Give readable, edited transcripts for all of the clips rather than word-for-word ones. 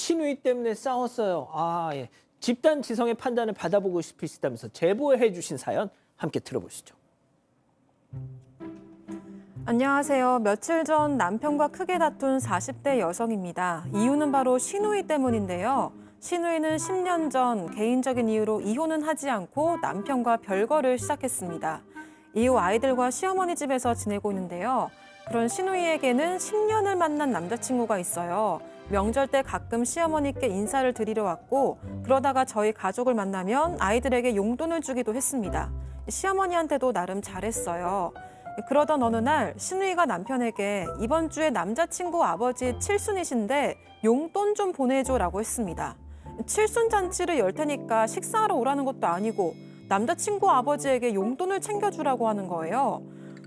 신우이 때문에 싸웠어요. 아, 예. 집단 지성의 판단을 받아보고 싶으시다면서 제보해 주신 사연 함께 들어보시죠. 안녕하세요. 며칠 전 남편과 크게 다툰 40대 여성입니다. 이유는 바로 시누이 때문인데요. 시누이는 10년 전 개인적인 이유로 이혼은 하지 않고 남편과 별거를 시작했습니다. 이후 아이들과 시어머니 집에서 지내고 있는데요. 그런 시누이에게는 10년을 만난 남자친구가 있어요. 명절 때 가끔 시어머니께 인사를 드리러 왔고 그러다가 저희 가족을 만나면 아이들에게 용돈을 주기도 했습니다. 시어머니한테도 나름 잘했어요. 그러던 어느 날 시누이가 남편에게 이번 주에 남자친구 아버지 칠순이신데 용돈 좀 보내줘라고 했습니다. 칠순 잔치를 열 테니까 식사하러 오라는 것도 아니고 남자친구 아버지에게 용돈을 챙겨주라고 하는 거예요.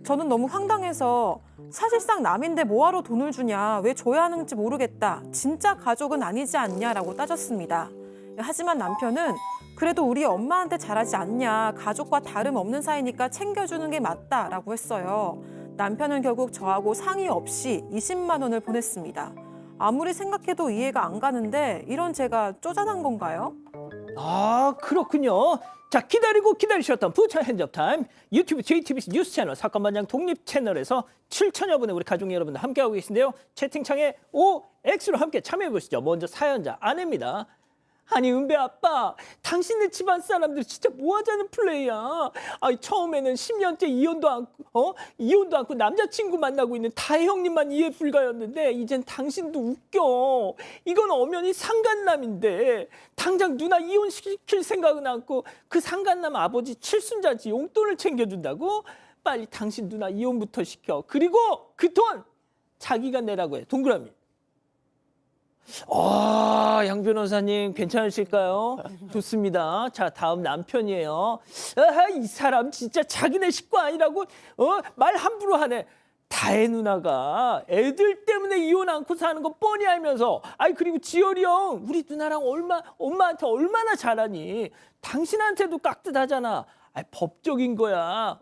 저는 너무 황당해서 사실상 남인데 뭐하러 돈을 주냐, 왜 줘야 하는지 모르겠다, 진짜 가족은 아니지 않냐라고 따졌습니다. 하지만 남편은 그래도 우리 엄마한테 잘하지 않냐, 가족과 다름없는 사이니까 챙겨주는 게 맞다라고 했어요. 남편은 결국 저하고 상의 없이 20만 원을 보냈습니다. 아무리 생각해도 이해가 안 가는데 이런 제가 쪼잔한 건가요? 아, 그렇군요. 자, 기다리고 기다리셨던 부처 핸즈업타임 유튜브 JTBC 뉴스 채널 사건반장 독립 채널에서 7천여 분의 우리 가족 여러분들 함께하고 계신데요. 채팅창에 OX로 함께 참여해 보시죠. 먼저 사연자 아내입니다. 아니 은배 아빠, 당신네 집안 사람들 진짜 뭐 하자는 플레이야. 아니 처음에는 10년째 이혼도 않고 남자친구 만나고 있는 다혜형님만 이해 불가였는데 이젠 당신도 웃겨. 이건 엄연히 상간남인데 당장 누나 이혼시킬 생각은 않고 그 상간남 아버지 칠순잔치 용돈을 챙겨준다고? 빨리 당신 누나 이혼부터 시켜. 그리고 그 돈 자기가 내라고 해. 동그라미. 양 변호사님 괜찮으실까요? 좋습니다. 자, 다음 남편이에요. 이 사람 진짜 자기네 식구 아니라고 말 함부로 하네. 다혜 누나가 애들 때문에 이혼 않고 사는 거 뻔히 알면서 그리고 지열이 형 우리 누나랑 엄마한테 얼마나 잘하니. 당신한테도 깍듯하잖아. 법적인 거야.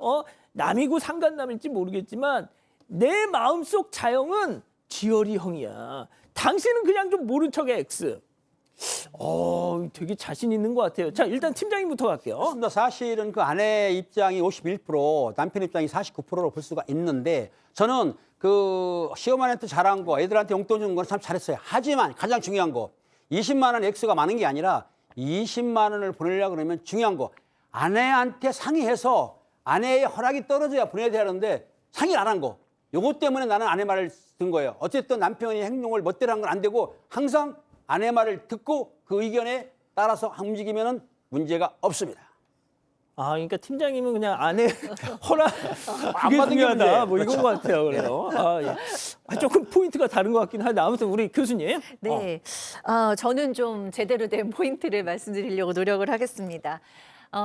남이고 상간남일지 모르겠지만 내 마음속 자영은 지열이 형이야. 당신은 그냥 좀 모른 척해, X. 되게 자신 있는 것 같아요. 자, 일단 팀장님부터 갈게요. 그렇습니다. 사실은 그 아내 입장이 51%, 남편 입장이 49%로 볼 수가 있는데 저는 그 시어머니한테 잘한 거, 애들한테 용돈 주는 건 참 잘했어요. 하지만 가장 중요한 거, 20만 원 X가 많은 게 아니라 20만 원을 보내려고 그러면 중요한 거, 아내한테 상의해서 아내의 허락이 떨어져야 보내야 되는데 상의를 안 한 거. 요것 때문에 나는 아내 말을 든 거예요. 어쨌든 남편이 행동을 멋대로 한 건 안 되고 항상 아내 말을 듣고 그 의견에 따라서 움직이면 문제가 없습니다. 그러니까 팀장님은 그냥 아내 허락 안 그게 받은 게 중요하다. 문제예요. 뭐 이건 것 같아요. 그래요. 예. 조금 포인트가 다른 것 같긴 한데 아무튼 우리 교수님. 네, 저는 좀 제대로 된 포인트를 말씀드리려고 노력을 하겠습니다.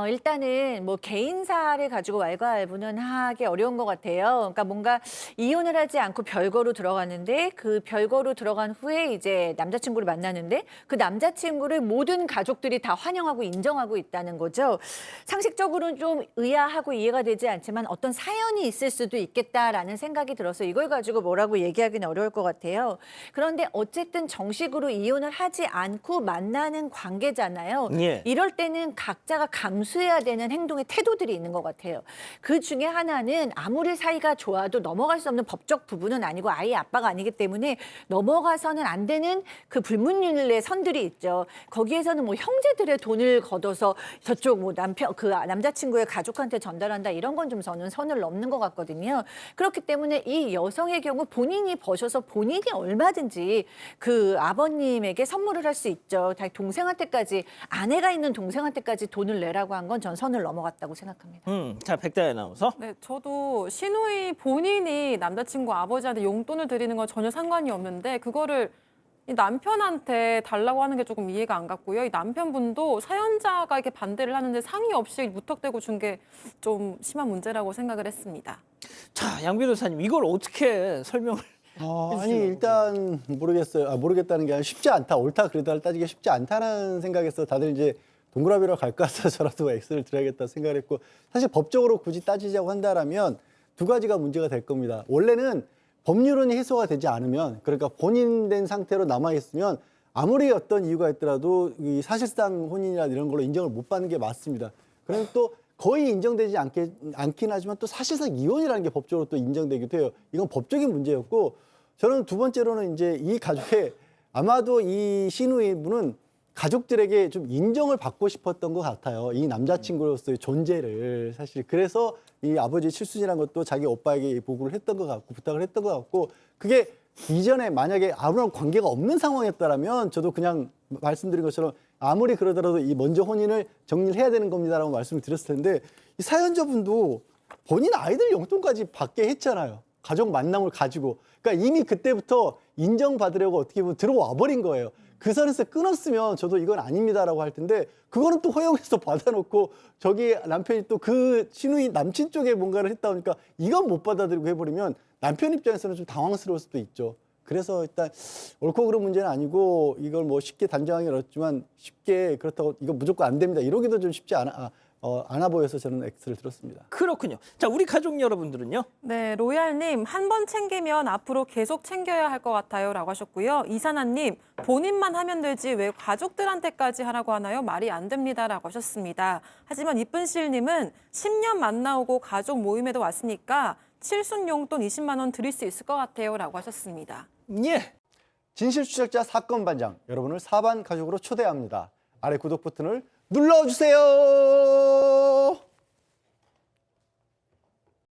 일단은 뭐 개인사를 가지고 왈가왈부는 하기 어려운 것 같아요. 그러니까 뭔가 이혼을 하지 않고 별거로 들어갔는데 그 별거로 들어간 후에 이제 남자친구를 만나는데 그 남자친구를 모든 가족들이 다 환영하고 인정하고 있다는 거죠. 상식적으로는 좀 의아하고 이해가 되지 않지만 어떤 사연이 있을 수도 있겠다라는 생각이 들어서 이걸 가지고 뭐라고 얘기하기는 어려울 것 같아요. 그런데 어쨌든 정식으로 이혼을 하지 않고 만나는 관계잖아요. 예. 이럴 때는 각자가 감수해야 되는 행동의 태도들이 있는 것 같아요. 그 중에 하나는 아무리 사이가 좋아도 넘어갈 수 없는 법적 부분은 아니고 아이 아빠가 아니기 때문에 넘어가서는 안 되는 그 불문율의 선들이 있죠. 거기에서는 뭐 형제들의 돈을 걷어서 저쪽 뭐 남자친구의 가족한테 전달한다 이런 건 좀 저는 선을 넘는 것 같거든요. 그렇기 때문에 이 여성의 경우 본인이 버셔서 본인이 얼마든지 그 아버님에게 선물을 할 수 있죠. 동생한테까지 아내가 있는 동생한테까지 돈을 내라고 한 건 전 선을 넘어갔다고 생각합니다. 자, 백다혜 아나운서. 네, 저도 시누이 본인이 남자친구 아버지한테 용돈을 드리는 건 전혀 상관이 없는데 그거를 이 남편한테 달라고 하는 게 조금 이해가 안 갔고요. 이 남편분도 사연자가 이렇게 반대를 하는데 상의 없이 무턱대고 준 게 좀 심한 문제라고 생각을 했습니다. 자, 양 변호사님 이걸 어떻게 설명을 아니 일단 모르겠어요. 모르겠다는 게 아니라 쉽지 않다. 옳다 그르다를 따지기 쉽지 않다는 생각에서 다들 이제 동그라미로 갈까 해서 저라도 X를 드려야겠다 생각을 했고 사실 법적으로 굳이 따지자고 한다라면 두 가지가 문제가 될 겁니다. 원래는 법률은 해소가 되지 않으면 그러니까 본인된 상태로 남아 있으면 아무리 어떤 이유가 있더라도 이 사실상 혼인이나 이런 걸로 인정을 못 받는 게 맞습니다. 그럼 또 거의 인정되지 않긴 하지만 또 사실상 이혼이라는 게 법적으로 또 인정되기도 해요. 이건 법적인 문제였고 저는 두 번째로는 이제 이 가족의 아마도 이 시누이분은 가족들에게 좀 인정을 받고 싶었던 것 같아요. 이 남자친구로서의 존재를 사실 그래서 이 아버지의 칠순이라는 것도 자기 오빠에게 보고를 했던 것 같고 부탁을 했던 것 같고 그게 이전에 만약에 아무런 관계가 없는 상황이었다라면 저도 그냥 말씀드린 것처럼 아무리 그러더라도 이 먼저 혼인을 정리를 해야 되는 겁니다라고 말씀을 드렸을 텐데 이 사연자분도 본인 아이들 용돈까지 받게 했잖아요. 가족 만남을 가지고. 그러니까 이미 그때부터 인정받으려고 어떻게 보면 들어와 버린 거예요. 그 선에서 끊었으면 저도 이건 아닙니다라고 할 텐데 그거는 또 허용해서 받아놓고 저기 남편이 또 그 시누이 남친 쪽에 뭔가를 했다 보니까 이건 못 받아들이고 해버리면 남편 입장에서는 좀 당황스러울 수도 있죠. 그래서 일단 옳고 그른 문제는 아니고 이걸 뭐 쉽게 단정하기 어렵지만 쉽게 그렇다고 이거 무조건 안 됩니다. 이러기도 좀 쉽지 않아 보여서 저는 X를 들었습니다. 그렇군요. 자, 우리 가족 여러분들은요? 네, 로얄님, 한 번 챙기면 앞으로 계속 챙겨야 할 것 같아요. 라고 하셨고요. 이사나님, 본인만 하면 되지 왜 가족들한테까지 하라고 하나요? 말이 안 됩니다. 라고 하셨습니다. 하지만 이쁜실님은 10년 만나오고 가족 모임에도 왔으니까 칠순 용돈 20만 원 드릴 수 있을 것 같아요. 라고 하셨습니다. 예. 진실 추적자 사건 반장 여러분을 사반 가족으로 초대합니다. 아래 구독 버튼을 눌러주세요.